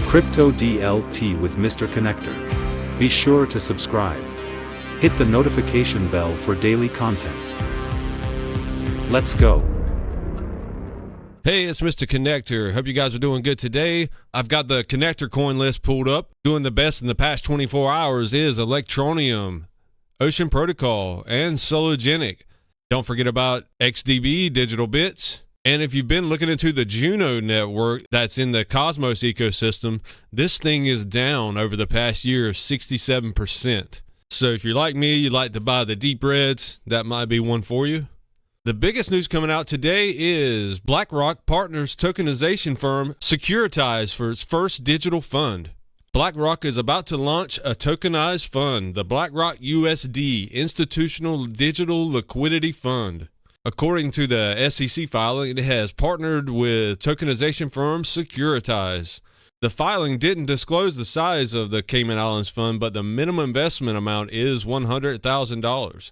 Crypto DLT with Mr. Connector. Be sure to subscribe. Hit the notification bell for daily content. Let's go. Hey, it's Mr. Connector. Hope you guys are doing good today. I've got the Connector coin list pulled up. Doing the best in the past 24 hours is Electroneum, Ocean Protocol, and Sologenic. Don't forget about XDB, Digital Bits. And if you've been looking into the Juno network that's in the Cosmos ecosystem, this thing is down over the past year 67%. So if you're like me, you like to buy the deep reds, that might be one for you. The biggest news coming out today is BlackRock partners tokenization firm SECURITIZE for its first digital fund. BlackRock is about to launch a tokenized fund, the BlackRock USD Institutional Digital Liquidity Fund. According to the SEC filing, it has partnered with tokenization firm SECURITIZE. The filing didn't disclose the size of the Cayman Islands fund, but the minimum investment amount is $100,000.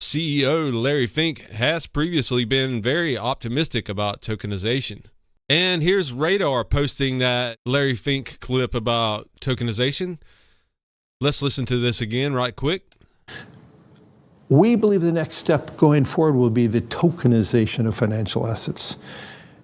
CEO Larry Fink has previously been very optimistic about tokenization. And here's Radar posting that Larry Fink clip about tokenization. Let's listen to this again right quick. We believe the next step going forward will be the tokenization of financial assets.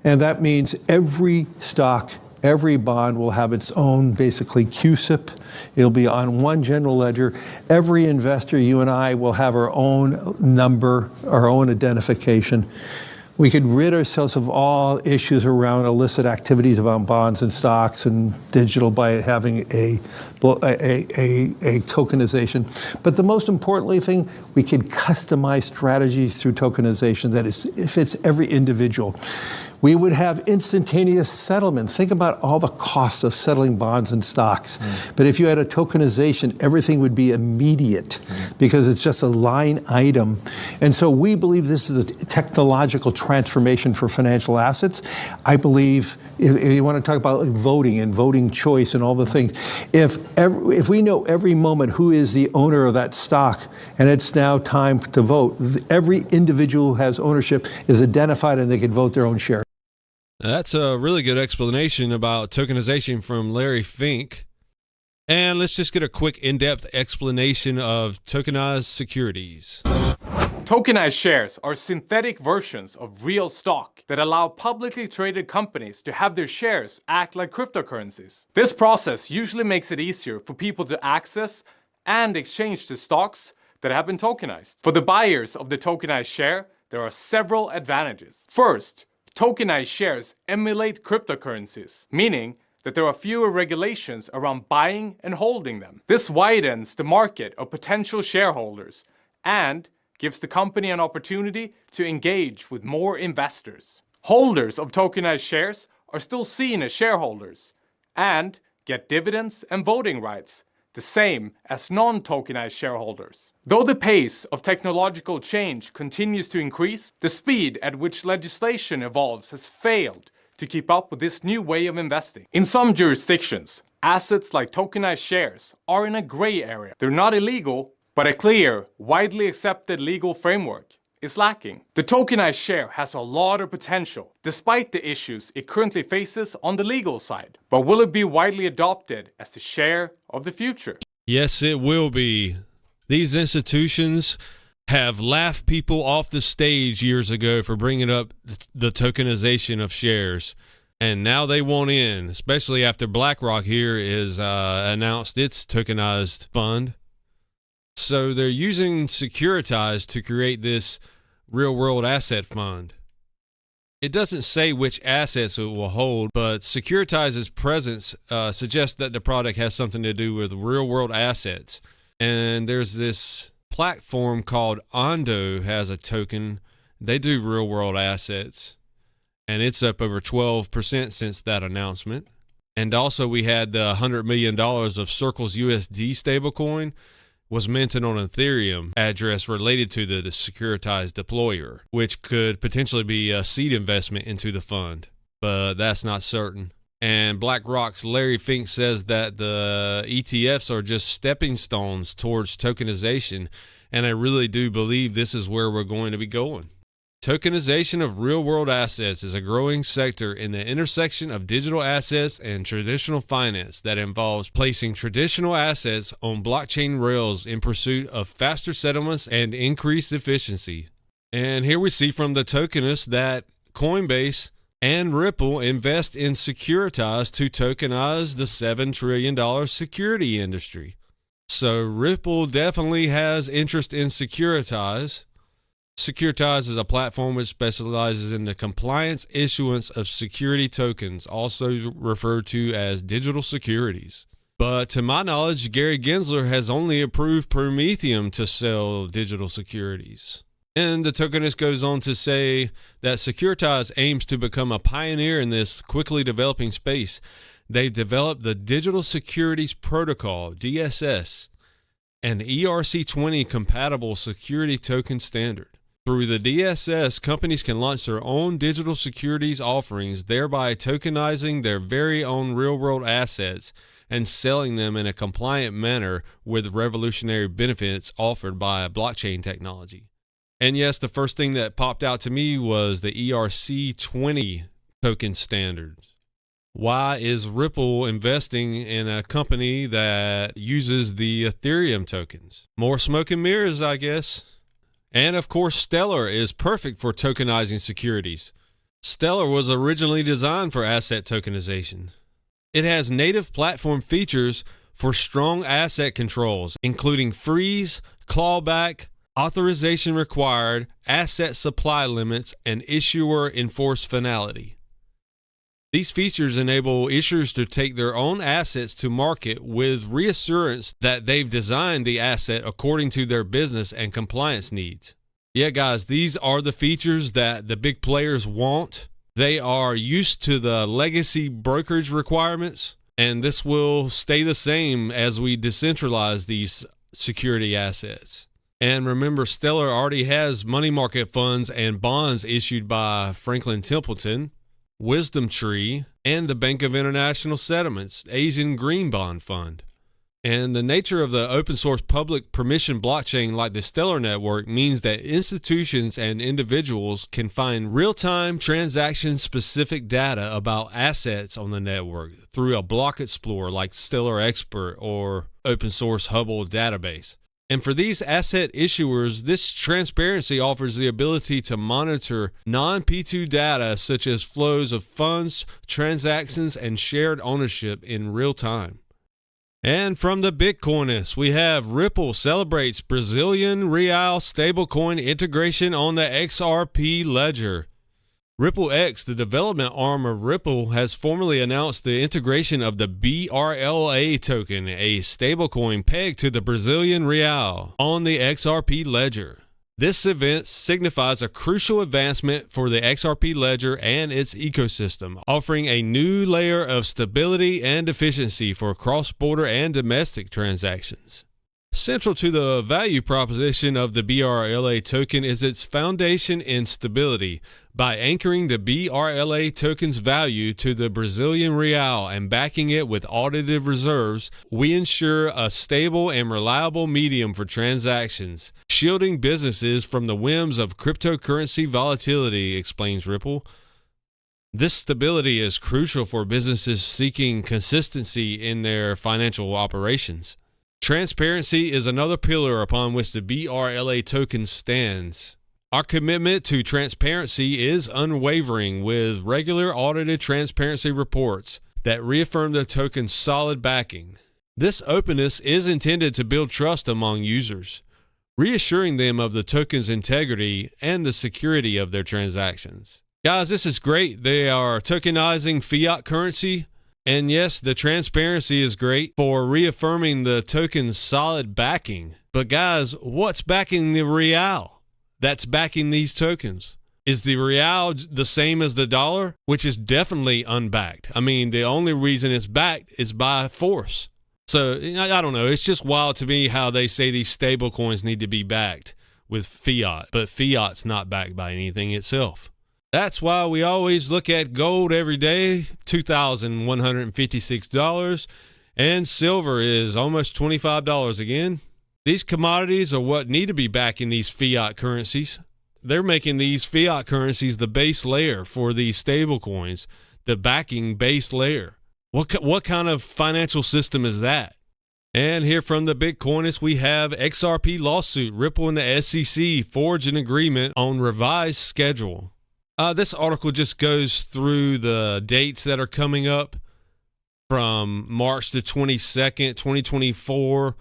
And that means every stock, every bond will have its own, basically, CUSIP. It'll be on one general ledger. Every investor, you and I, will have our own number, our own identification. We could rid ourselves of all issues around illicit activities about bonds and stocks and digital by having a tokenization. But the most importantly thing, we could customize strategies through tokenization that fits every individual. We would have instantaneous settlement. Think about all the costs of settling bonds and stocks. But if you had a tokenization, everything would be immediate because it's just a line item. And so we believe this is a technological transformation for financial assets. I believe if you want to talk about voting and voting choice and all the things, if we know every moment who is the owner of that stock and it's now time to vote, every individual who has ownership is identified and they can vote their own share. That's a really good explanation about tokenization from Larry Fink. And let's just get a quick in-depth explanation of tokenized securities. Tokenized shares are synthetic versions of real stock that allow publicly traded companies to have their shares act like cryptocurrencies. This process usually makes it easier for people to access and exchange the stocks that have been tokenized. For the buyers of the tokenized share, there are several advantages. First, tokenized shares emulate cryptocurrencies, meaning that there are fewer regulations around buying and holding them. This widens the market of potential shareholders and gives the company an opportunity to engage with more investors. Holders of tokenized shares are still seen as shareholders and get dividends and voting rights, the same as non-tokenized shareholders. Though the pace of technological change continues to increase, the speed at which legislation evolves has failed to keep up with this new way of investing. In some jurisdictions, assets like tokenized shares are in a gray area. They're not illegal, but a clear, widely accepted legal framework is lacking. The tokenized share has a lot of potential, despite the issues it currently faces on the legal side. But will it be widely adopted as the share of the future? Yes, it will be. These institutions have laughed people off the stage years ago for bringing up the tokenization of shares. And now they want in, especially after BlackRock here is announced its tokenized fund. So they're using SECURITIZE to create this real-world asset fund. It doesn't say which assets it will hold, but SECURITIZE's presence suggests that the product has something to do with real-world assets. And there's this platform called Ondo has a token. They do real-world assets, and it's up over 12% since that announcement. And also we had the $100 million of Circle's USD stablecoin was minted on an Ethereum address related to the securitized deployer, which could potentially be a seed investment into the fund, but that's not certain. And BlackRock's Larry Fink says that the ETFs are just stepping stones towards tokenization, and I really do believe this is where we're going to be going. Tokenization of real-world assets is a growing sector in the intersection of digital assets and traditional finance that involves placing traditional assets on blockchain rails in pursuit of faster settlements and increased efficiency. And here we see from the tokenist that Coinbase and Ripple invest in SECURITIZE to tokenize the $7 trillion security industry. So Ripple definitely has interest in SECURITIZE. SECURITIZE is a platform which specializes in the compliance issuance of security tokens, also referred to as digital securities. But to my knowledge, Gary Gensler has only approved Prometheum to sell digital securities. And the tokenist goes on to say that SECURITIZE aims to become a pioneer in this quickly developing space. They've developed the Digital Securities Protocol, DSS, an ERC20 compatible security token standard. Through the DSS, companies can launch their own digital securities offerings, thereby tokenizing their very own real-world assets and selling them in a compliant manner with revolutionary benefits offered by blockchain technology. And yes, the first thing that popped out to me was the ERC20 token standard. Why is Ripple investing in a company that uses the Ethereum tokens? More smoke and mirrors, I guess. And of course, Stellar is perfect for tokenizing securities. Stellar was originally designed for asset tokenization. It has native platform features for strong asset controls, including freeze, clawback, authorization required, asset supply limits, and issuer enforced finality. These features enable issuers to take their own assets to market with reassurance that they've designed the asset according to their business and compliance needs. Yeah, guys, these are the features that the big players want. They are used to the legacy brokerage requirements, and this will stay the same as we decentralize these security assets. And remember, Stellar already has money market funds and bonds issued by Franklin Templeton, Wisdom Tree, and the Bank of International Settlements, Asian Green Bond Fund. And the nature of the open source public permission blockchain like the Stellar network means that institutions and individuals can find real-time transaction-specific data about assets on the network through a block explorer like Stellar Expert or open source Hubble database. And for these asset issuers, this transparency offers the ability to monitor non-P2 data such as flows of funds, transactions, and shared ownership in real time. And from the Bitcoinist, we have Ripple celebrates Brazilian Real stablecoin integration on the XRP ledger. Ripple X, the development arm of Ripple, has formally announced the integration of the BRLA token, a stablecoin pegged to the Brazilian Real, on the XRP ledger. This event signifies a crucial advancement for the XRP ledger and its ecosystem, offering a new layer of stability and efficiency for cross-border and domestic transactions. Central to the value proposition of the BRLA token is its foundation in stability. By anchoring the BRLA token's value to the Brazilian Real and backing it with audited reserves, we ensure a stable and reliable medium for transactions, shielding businesses from the whims of cryptocurrency volatility, explains Ripple. This stability is crucial for businesses seeking consistency in their financial operations. Transparency is another pillar upon which the BRLA token stands. Our commitment to transparency is unwavering, with regular audited transparency reports that reaffirm the token's solid backing. This openness is intended to build trust among users, reassuring them of the token's integrity and the security of their transactions. Guys, this is great. They are tokenizing fiat currency. And yes, the transparency is great for reaffirming the token's solid backing. But guys, what's backing the real that's backing these tokens? Is the real the same as the dollar, which is definitely unbacked? I mean, the only reason it's backed is by force. So I don't know. It's just wild to me how they say these stable coins need to be backed with fiat, but fiat's not backed by anything itself. That's why we always look at gold every day, $2,156, and silver is almost $25 again. These commodities are what need to be backing these fiat currencies. they're making these fiat currencies the base layer for these stable coins, the backing base layer. What kind of financial system is that? And here from the Bitcoinist, we have XRP lawsuit. Ripple and the SEC forge an agreement on revised schedule. This article just goes through the dates that are coming up from March the 22nd, 2024,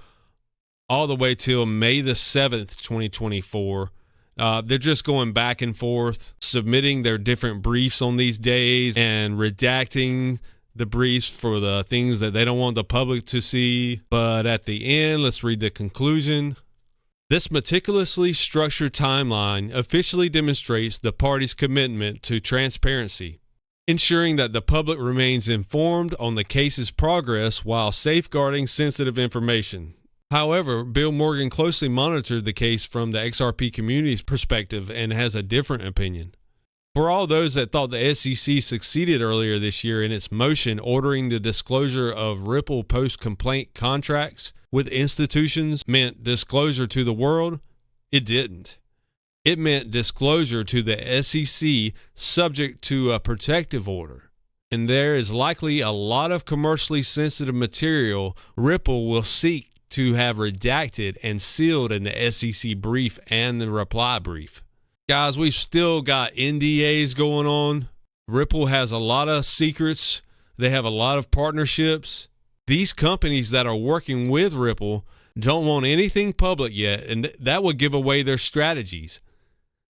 all the way till May the 7th, 2024. They're just going back and forth, submitting their different briefs on these days and redacting the briefs for the things that they don't want the public to see. But at the end, let's read the conclusion. This meticulously structured timeline officially demonstrates the parties' commitment to transparency, ensuring that the public remains informed on the case's progress while safeguarding sensitive information. However, Bill Morgan closely monitored the case from the XRP community's perspective and has a different opinion. For all those that thought the SEC succeeded earlier this year in its motion ordering the disclosure of Ripple post-complaint contracts with institutions meant disclosure to the world, it didn't. It meant disclosure to the SEC subject to a protective order. And there is likely a lot of commercially sensitive material Ripple will seek to have redacted and sealed in the SEC brief and the reply brief. Guys, we've still got NDAs going on. Ripple has a lot of secrets. They have a lot of partnerships. These companies that are working with Ripple don't want anything public yet, and that would give away their strategies.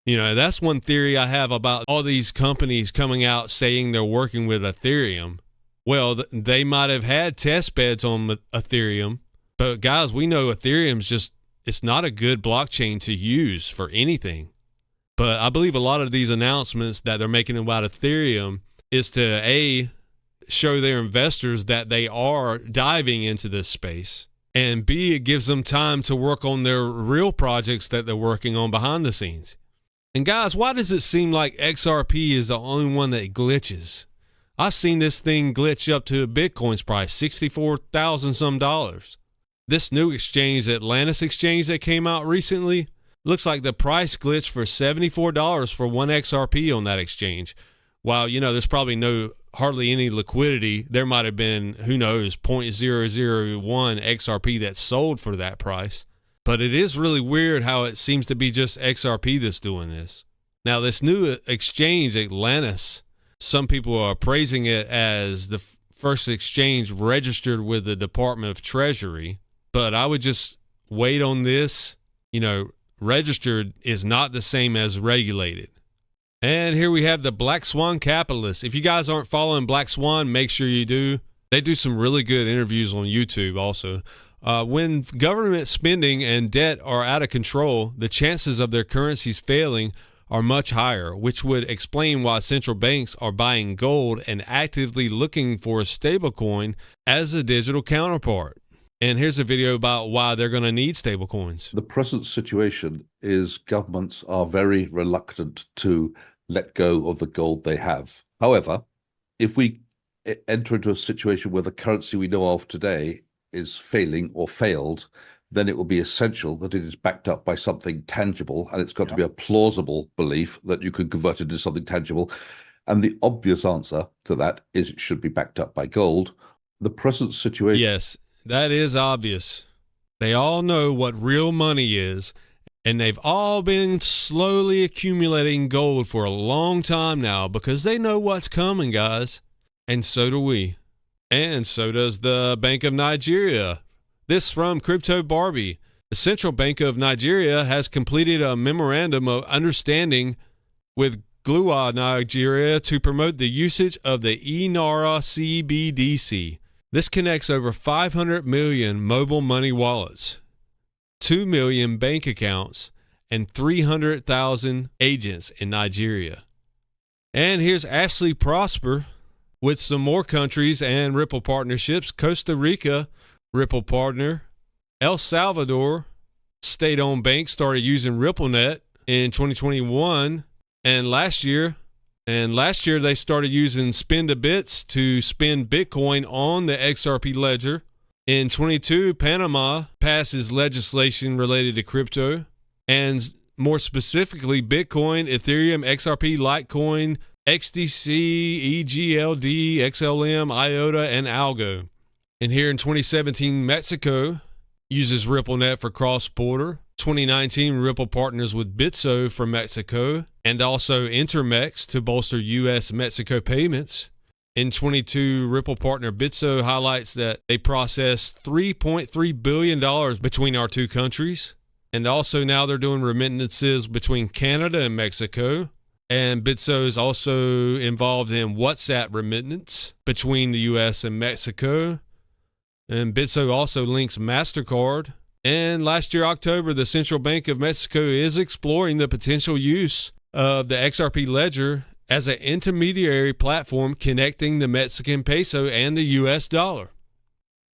You know, that's one theory I have about all these companies coming out saying they're working with Ethereum. Well, they might have had test beds on Ethereum, but guys, we know Ethereum's just, it's not a good blockchain to use for anything. But I believe a lot of these announcements that they're making about Ethereum is to, A, show their investors that they are diving into this space, and B, it gives them time to work on their real projects that they're working on behind the scenes. And guys, why does it seem like XRP is the only one that glitches? I've seen this thing glitch up to Bitcoin's price, $64,000 some dollars. This new exchange, Atlantis Exchange, that came out recently, looks like the price glitched for $74 for one XRP on that exchange. While, you know, there's probably hardly any liquidity. There might have been, who knows, 0.001 XRP that sold for that price. But it is really weird how it seems to be just XRP that's doing this. Now, this new exchange, Atlantis, some people are praising it as the first exchange registered with the Department of Treasury. But I would just wait on this. You know, registered is not the same as regulated. And here we have the Black Swan Capitalists. If you guys aren't following Black Swan, make sure you do. They do some really good interviews on YouTube also. When government spending and debt are out of control, the chances of their currencies failing are much higher, which would explain why central banks are buying gold and actively looking for a stablecoin as a digital counterpart. And here's a video about why they're going to need stablecoins. The present situation is governments are very reluctant to let go of the gold they have. However, if we enter into a situation where the currency we know of today is failing or failed, then it will be essential that it is backed up by something tangible, and it's got to be a plausible belief that you can convert it into something tangible. And the obvious answer to that is it should be backed up by gold. The present situation... Yes, that is obvious. They all know what real money is, and they've all been slowly accumulating gold for a long time now because they know what's coming, guys. And so do we. And so does the Bank of Nigeria. This from Crypto Barbie. The Central Bank of Nigeria has completed a memorandum of understanding with GLUA Nigeria to promote the usage of the eNaira CBDC. This connects over 500 million mobile money wallets, 2 million bank accounts, and 300,000 agents in Nigeria. And here's Ashley Prosper with some more countries and Ripple partnerships. Costa Rica, Ripple partner. El Salvador, state-owned bank, started using RippleNet in 2021. And last year they started using Spend-A-Bits to spend Bitcoin on the XRP ledger. In 22, Panama passes legislation related to crypto. And more specifically Bitcoin, Ethereum, XRP, Litecoin, XDC, EGLD, XLM, IOTA, and Algo. And here in 2017, Mexico uses RippleNet for cross-border. 2019, Ripple partners with Bitso for Mexico and also Intermex to bolster U.S.-Mexico payments. In 22, Ripple partner Bitso highlights that they processed $3.3 billion between our two countries. And also now they're doing remittances between Canada and Mexico. And Bitso is also involved in WhatsApp remittance between the U.S. and Mexico. And Bitso also links MasterCard. And last year, October, the Central Bank of Mexico is exploring the potential use of the XRP ledger as an intermediary platform connecting the Mexican peso and the US dollar.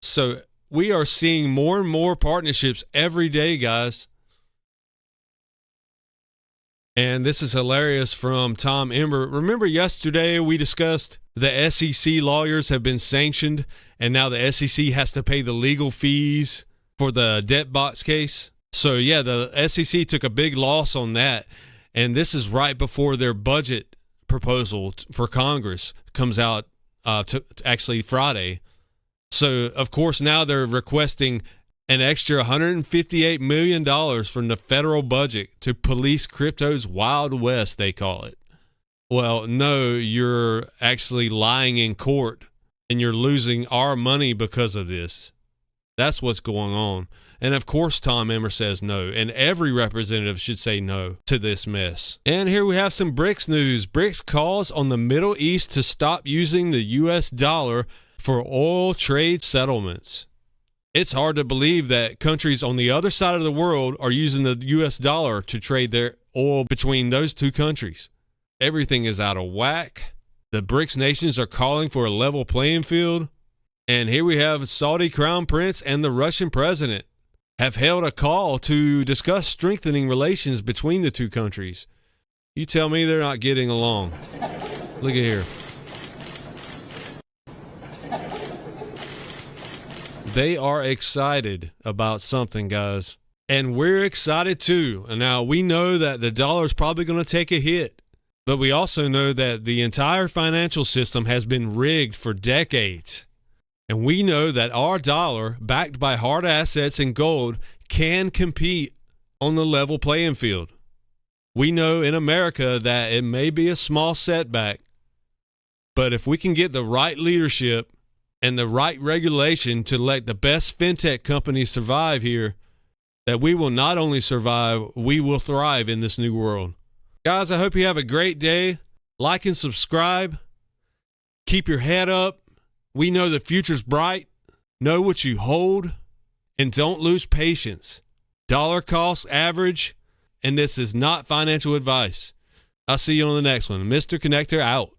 So we are seeing more and more partnerships every day, guys. And this is hilarious from Tom Ember. Remember yesterday we discussed the SEC lawyers have been sanctioned and now the SEC has to pay the legal fees for the debt box case. So yeah, the SEC took a big loss on that. And this is right before their budget proposal for Congress comes out actually Friday. So of course now they're requesting an extra $158 million from the federal budget to police crypto's Wild West, they call it. Well, no, you're actually lying in court and you're losing our money because of this. That's what's going on. And of course, Tom Emmer says no, and every representative should say no to this mess. And here we have some BRICS news. BRICS calls on the Middle East to stop using the US dollar for oil trade settlements. It's hard to believe that countries on the other side of the world are using the US dollar to trade their oil between those two countries. Everything is out of whack. The BRICS nations are calling for a level playing field. And here we have Saudi Crown Prince and the Russian president have held a call to discuss strengthening relations between the two countries. You tell me they're not getting along. Look at here. They are excited about something, guys. And we're excited too. And now we know that the dollar is probably going to take a hit. But we also know that the entire financial system has been rigged for decades. And we know that our dollar, backed by hard assets and gold, can compete on the level playing field. We know in America that it may be a small setback, but if we can get the right leadership and the right regulation to let the best fintech companies survive here, that we will not only survive, we will thrive in this new world. Guys, I hope you have a great day. Like and subscribe. Keep your head up. We know the future's bright. Know what you hold and don't lose patience. Dollar cost average, and this is not financial advice. I'll see you on the next one. Mr. Connector out.